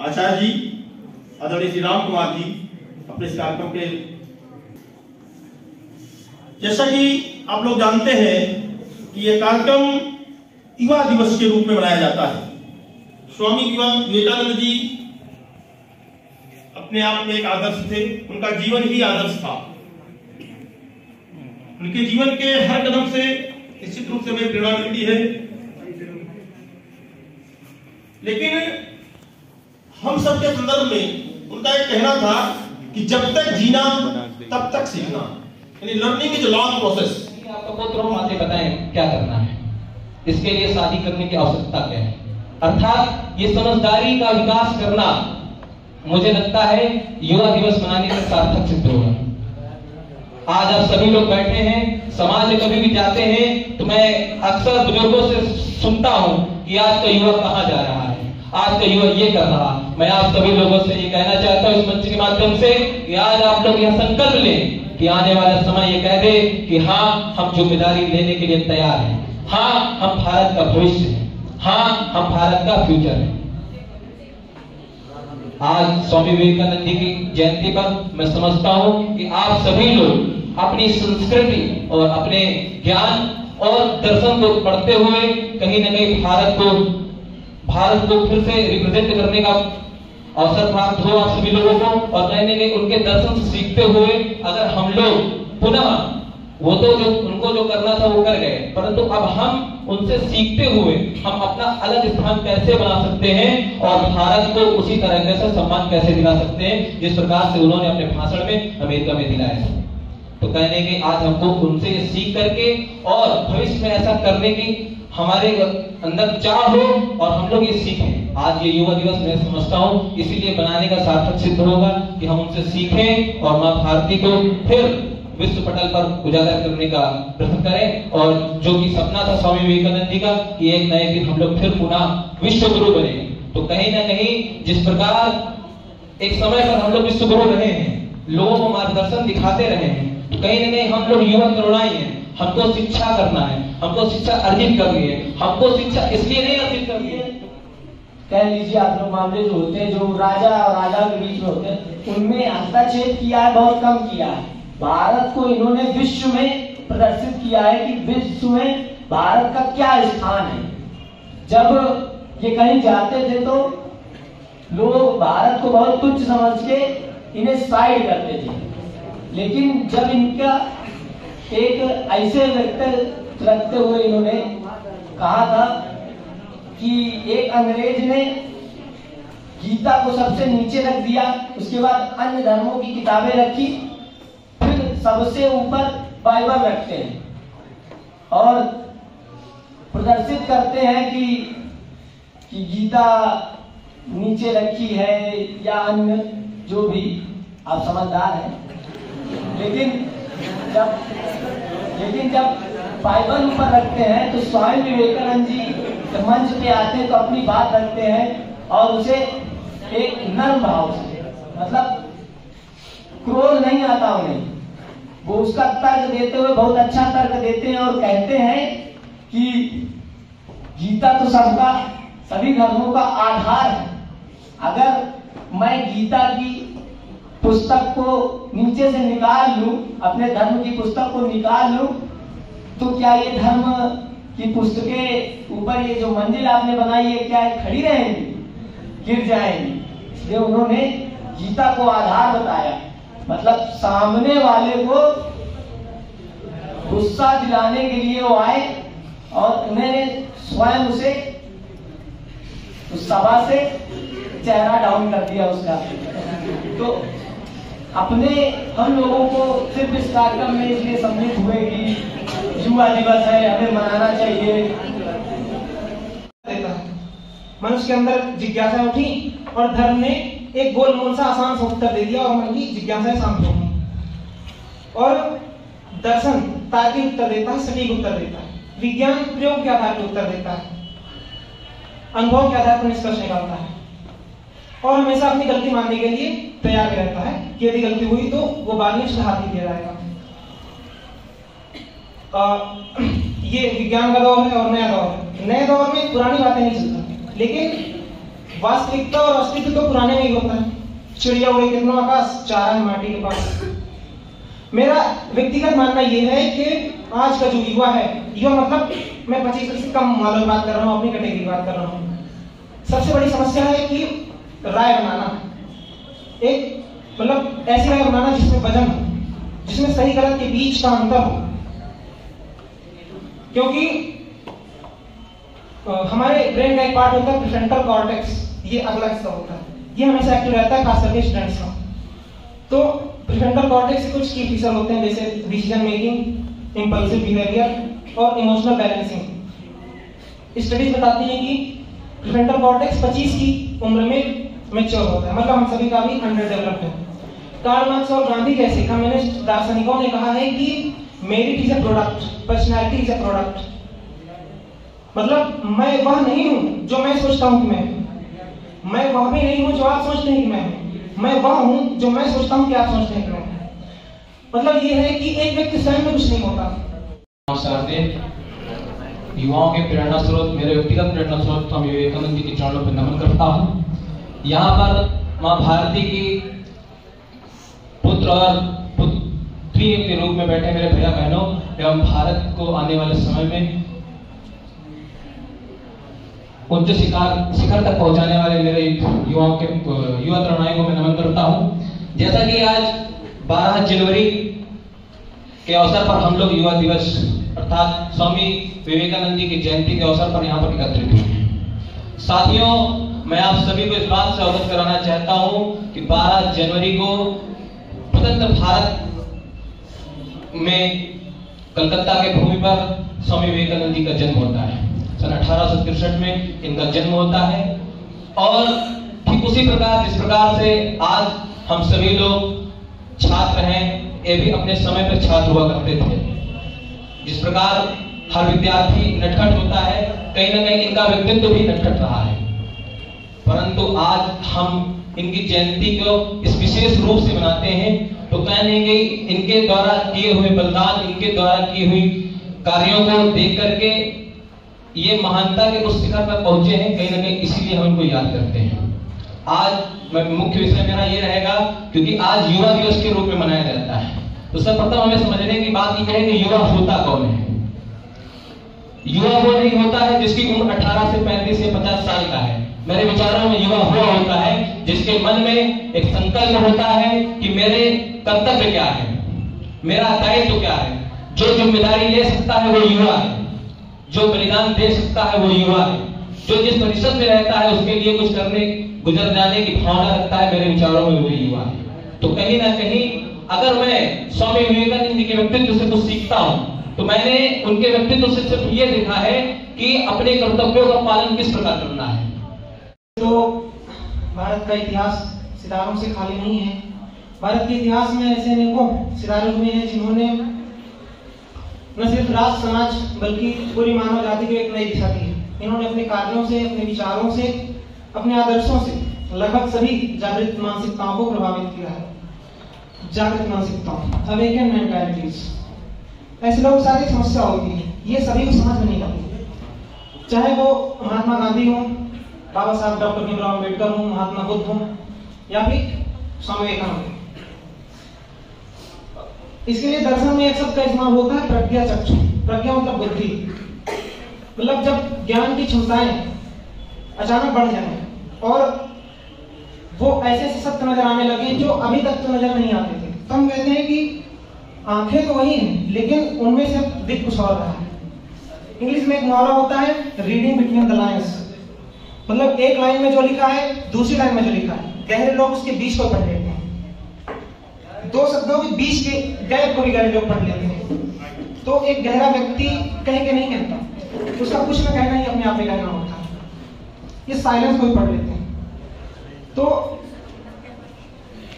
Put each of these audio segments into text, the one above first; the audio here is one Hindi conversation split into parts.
आचार्य जी आदरणीय श्री राम कुमार जी अपने इस कार्यक्रम के, जैसा कि आप लोग जानते हैं कि यह कार्यक्रम युवा दिवस के रूप में मनाया जाता है। स्वामी विवेकानंद जी अपने आप में एक आदर्श थे, उनका जीवन ही आदर्श था। उनके जीवन के हर कदम से निश्चित रूप से हमें प्रेरणा मिलती है, लेकिन हम सबके संदर्भ में उनका एक कहना था कि जब तक जीना तब तक सीखना, यानी learning is a long process. आपको पुत्रों माते बताएं क्या करना है, इसके लिए शादी करने की आवश्यकता क्या है, अर्थात ये समझदारी का विकास करना मुझे लगता है युवा दिवस मनाने का सार्थक सिद्ध होगा। आज आप सभी लोग बैठे हैं, समाज में कभी भी जाते हैं तो मैं अक्सर बुजुर्गों से सुनता हूं कि आज का युवा कहां जा रहा है, आज का युवा ये कर रहा। मैं आप सभी लोगों से ये कहना चाहता हूं इस मंच के माध्यम से कि आज आप लोग यह संकल्प लें कि आने वाला समय ये कह दे कि हाँ हम जिम्मेदारी लेने के लिए तैयार हैं, हाँ हम भारत का भविष्य हैं, हाँ हम भारत का फ्यूचर है। आज स्वामी विवेकानंद जी की जयंती पर मैं समझता हूं कि आप सभी लोग अपनी संस्कृति और अपने ज्ञान और दर्शन को पढ़ते हुए कहीं न कहीं भारत को फिर से रिप्रेजेंट करने का अवसर प्राप्त हो आप सभी लोगों को, और कहीं न कहीं उनके दर्शन से सीखते हुए अगर हम लोग पुनः वो तो जो उनको जो करना था वो कर गए, परंतु अब हम उनसे सीखते हुए हम अपना अलग स्थान कैसे बना सकते हैं और भारत को उसी तरह से सम्मान कैसे दिला सकते हैं जिस प्रकार से उन्होंने अपने भाषण में अमेरिका में दिलाया। तो कहने के आज हमको उनसे सीख करके और भविष्य में ऐसा करने की हमारे अंदर चाह हो और हम लोग ये सीखें। आज ये युवा दिवस मैं समझता हूँ इसीलिए बनाने का सार्थक सिद्ध होगा कि हम उनसे सीखें और माँ भारती को फिर विश्व पटल पर उजागर करने का प्रयत्न करें, और जो कि सपना था स्वामी विवेकानंद जी का कि एक नए दिन हम लोग फिर पुनः विश्व गुरु बने। तो कहीं ना कहीं जिस प्रकार एक समय पर हम लोग विश्व गुरु रहे हैं, लोगों को मार्गदर्शन दिखाते रहे हैं, तो कहीं ना कहीं हम लोग युवा करुणाई हैं, हमको शिक्षा करना है, हमको शिक्षा अर्जित करनी है। हमको शिक्षा इसलिए नहीं अर्जित करनी है, कह लीजिए आप लोग मामले जो होते हैं जो राजा और राजा के बीच में होते हैं उनमें हस्तक्षेप किया है, बहुत कम किया है। भारत को इन्होंने विश्व में प्रदर्शित किया है कि विश्व में भारत का क्या स्थान है। जब ये कहीं जाते थे तो लोग भारत को बहुत तुच्छ समझ के इन्हें साइड करते थे, लेकिन जब इनका एक ऐसे व्यक्ति रखते हुए इन्होंने कहा था कि एक अंग्रेज ने गीता को सबसे नीचे रख दिया, उसके बाद अन्य धर्मों की किताबें रखी, फिर सबसे ऊपर बाइबल रखते हैं और प्रदर्शित करते हैं कि गीता नीचे रखी है या अन्य जो भी, आप समझदार हैं। लेकिन जब बाइबल ऊपर रखते हैं तो स्वामी विवेकानंद जी मंच पे आते हैं तो अपनी बात रखते हैं और उसे एक नर्म भाव से, मतलब क्रोध नहीं आता उन्हें, वो उसका तर्क देते हुए बहुत अच्छा तर्क देते हैं और कहते हैं कि गीता तो सबका, सभी धर्मों का आधार है। अगर मैं गीता की पुस्तक को नीचे से निकाल लूं, अपने धर्म की पुस्तक को निकाल लूं, तो क्या ये धर्म की पुस्तकें ऊपर ये जो मंजिल आपने बनाई है क्या खड़ी रहेंगी? गिर जाएंगी। ये उन्होंने गीता को आधार बताया, मतलब सामने वाले को गुस्सा दिलाने के लिए वो आए और उन्होंने स्वयं उसे उस सभा से चेहरा डाउन कर दिया उसका। तो अपने हम लोगों को सिर्फ इस कार्यक्रम में इसलिए सम्मिलित हुए कि युवा दिवस है, हमें मनाना चाहिए। मनुष्य के अंदर जिज्ञासा उठी और धर्म ने एक गोल मोल सा आसान सा उत्तर दे दिया और मन की जिज्ञासा शांत हो गई। और दर्शन तार्किक उत्तर देता है, सटीक उत्तर देता है। विज्ञान प्रयोग के आधार पर उत्तर देता है, अनुभव के आधार पर निष्कर्ष निकालता है और हमेशा अपनी गलती मानने के लिए तैयार रहता है कि यदि गलती हुई तो वो बाद में सुधार ही दिया जाएगा। ये विज्ञान का दौर है और नया दौर है। नए दौर में पुरानी बातें नहीं चलती, लेकिन वास्तविकता और अस्तित्व तो पुराने में ही होता है। चिड़िया उड़े कितना आकाश, चारा है माटी के पास। मेरा व्यक्तिगत मानना यह है कि आज का जो युवा है, युवा मतलब मैं 25 से कम वालों की बात कर रहा हूँ, अपनी कैटेगरी की बात कर रहा हूँ। सबसे बड़ी समस्या है कि राय बनाना, एक मतलब ऐसी राय बनाना जिसमें वजन हो, जिसमें सही गलत के बीच का अंतर हो। क्योंकि हमारे ब्रेन का एक पार्ट होता है प्रीफ्रंटल कॉर्टेक्स, ये अगला हिस्सा होता है, ये हमेशा एक्टिव रहता है, खास करके स्टूडेंट्स का। तो प्रीफ्रंटल कॉर्टेक्स के कुछ की फीचर होते हैं, जैसे डिसीजन मेकिंग, इंपल्सिव बिहेवियर और इमोशनल बैलेंसिंग। स्टडीज बताती हैं कि प्रीफ्रंटल कॉर्टेक्स 25 की उम्र में मैच्योर होता है, मतलब हम सभी का भी अंडर डेवलप्ड है। कार्ल मार्क्स और गांधी जैसे कम्युनिस्ट दार्शनिकों ने कहा है कि merit is a product, personality is a product. मतलब मैं वह नहीं हूं जो मैं सोचता हूं कि मैं वह भी नहीं हूं जो आप सोचते हैं कि मैं वह हूं जो मैं सोचता हूं कि आप सोचते हैं कि मैं। मतलब ये है कि एक व्यक्ति स्वयं में कुछ नहीं होता। युवाओं के प्रेरणा स्रोत, मेरे व्यक्तिगत प्रेरणा स्रोत स्वामी विवेकानंद जी के चरणों पर नमन करता हूँ। यहाँ पर माँ भारती की पुत्र और पुत्री के रूप में बैठे मेरे भैया बहनों एवं भारत को आने वाले समय में उच्च शिखर तक पहुंचाने वाले मेरे युवाओं के युवा तरुणाई को मैं नमन करता हूं। जैसा कि आज 12 जनवरी के अवसर पर हम लोग युवा दिवस अर्थात स्वामी विवेकानंद जी की जयंती के अवसर पर यहाँ पर एकत्रित हुए। साथियों, मैं आप सभी को इस बात से अवगत कराना चाहता हूं कि 12 जनवरी को स्वतंत्र भारत में कलकत्ता के भूमि पर स्वामी विवेकानंद जी का जन्म होता है। सन 1863 में इनका जन्म होता है और ठीक उसी प्रकार जिस प्रकार से आज हम सभी लोग छात्र हैं, ये भी अपने समय पर छात्र हुआ करते थे। जिस प्रकार हर विद्यार्थी नटखट होता है, कहीं ना कहीं इनका व्यक्तित्व भी नटखट रहा है, परंतु आज हम इनकी जयंती को इस विशेष रूप से मनाते हैं तो कहने की इनके द्वारा किए हुए बलिदान, इनके द्वारा की हुई कार्यों को देख करके ये महानता के उस शिखर पर पहुंचे हैं, कहीं ना कहीं इसीलिए हम इनको याद करते हैं। आज मुख्य विषय मेरा ये रहेगा क्योंकि आज युवा दिवस के रूप में मनाया जाता है, तो सर्वप्रथम हमें समझने की बात यह है कि युवा होता कौन है। युवा वो नहीं होता है जिसकी उम्र 18 से 35 से 50 साल का है। मेरे विचारों में युवा वो होता है जिसके मन में एक संकल्प होता है कि मेरे कर्तव्य क्या है, मेरा दायित्व क्या है। जो जिम्मेदारी ले सकता है वो युवा है, जो बलिदान दे सकता है वो युवा है, जो जिस परिषद में रहता है उसके लिए कुछ करने गुजर जाने की भावना रखता है, मेरे विचारों में वो युवा है। तो कहीं ना कहीं अगर मैं स्वामी विवेकानंद जी के व्यक्तित्व से कुछ सीखता हूं तो मैंने उनके व्यक्तित्व से सिर्फ ये देखा है कि अपने कर्तव्यों का पालन किस प्रकार करना है। तो भारत का इतिहास सितारों से खाली नहीं है। भारत के इतिहास में ऐसे अनेकों सितारे हुए हैं जिन्होंने न सिर्फ राष्ट्र समाज बल्कि पूरी मानव जाति को एक नई दिशा दी है। इन्होंने अपने कार्यों से, अपने विचारों से, अपने आदर्शों से लगभग सभी जागृत मानसिकताओं को प्रभावित किया है। जागृत मानसिकताओं, अवेकन मेंटालिटीज, ऐसे लोग सारी समस्या होती है, ये सभी को समझ में नहीं आती। चाहे वो महात्मा गांधी हो बाबा साहब डॉक्टर भीमराव अम्बेडकर हूँ, महात्मा बुद्ध हूँ, या फिर स्वामी विवेकानंद। इसके लिए दर्शन में एक शब्द का इस्तेमाल होता है प्रज्ञा चक्षु। प्रज्ञा मतलब बुद्धि, मतलब जब ज्ञान की क्षमताएं अचानक बढ़ जाए और वो ऐसे ऐसे सत्य नजर आने लगे जो अभी तक तो नजर नहीं आते थे, तो हम कहते हैं कि आंखें तो वही हैं लेकिन उनमें से दिख कुछ और रहा है। इंग्लिश में एक मुहावरा होता है रीडिंग बिटवीन द लाइन्स, मतलब एक लाइन में जो लिखा है दूसरी लाइन में जो लिखा है, गहरे लोग उसके बीच को पढ़ लेते हैं, दो शब्दों के बीच के गैप को भी गहरे लोग पढ़ लेते हैं। तो एक गहरा व्यक्ति कह के नहीं कहता, उसका कुछ ना कहना ही अपने आप में कहना होता है, ये साइलेंस को भी पढ़ लेते हैं। तो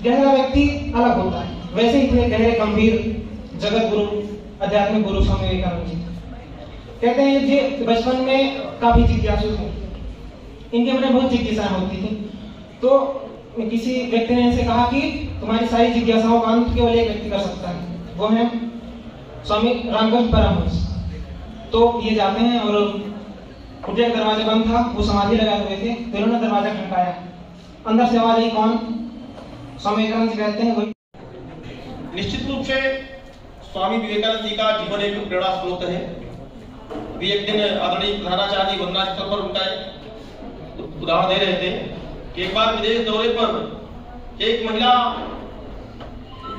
गहरा व्यक्ति अलग होता है। वैसे ही थे गहरे गंभीर जगत गुरु आध्यात्मिक गुरु स्वामी विवेकानंद जी। कहते हैं ये बचपन में काफी जिज्ञासु थे, इनके मन में बहुत जिज्ञासाएं होती थी। तो किसी व्यक्ति ने इनसे कहा कि तुम्हारी सारी जिज्ञासाओं का अंत केवल एक व्यक्ति कर सकता है, वो है स्वामी रामकृष्ण परमहंस। तो ये जाते हैं और कुटिया का दरवाजा बंद था, वो समाधि लगाए हुए थे, तो इन्होंने दरवाजा खटकाया, अंदर से आवाज आई कौन? स्वामी विवेकानंद जी कहते हैं वही। निश्चित रूप से स्वामी विवेकानंद जी का जीवन एक प्रेरणा स्रोत है। अभी एक दिन आदरणीय प्रधानाचार्य वंदना स्थल पर उनका उदाहरण दे रहे थे कि एक बार विदेश दौरे पर एक महिला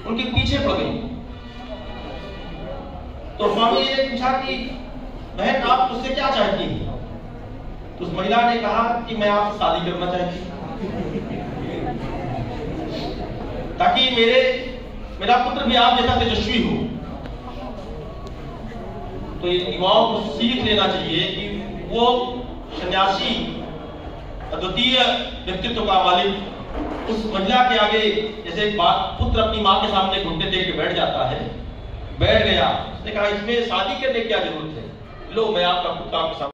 उनके पीछे पड़ गई, तो स्वामी जी ने पूछा कि बहन आप उससे क्या चाहती हैं? तो उस महिला ने कहा कि मैं आपसे शादी करना चाहती हूँ ताकि मेरा पुत्र भी आप जैसा तेजस्वी हो। तो युवाओं को सीख लेना चाहिए कि वो सन्यासी अद्वितीय व्यक्तित्व का मालिक उस महिला के आगे जैसे एक पुत्र अपनी माँ के सामने घुटने टेक के बैठ जाता है, बैठ गया, उसने कहा इसमें शादी करने की क्या जरूरत है, लो मैं आपका पुत्र आपके सामने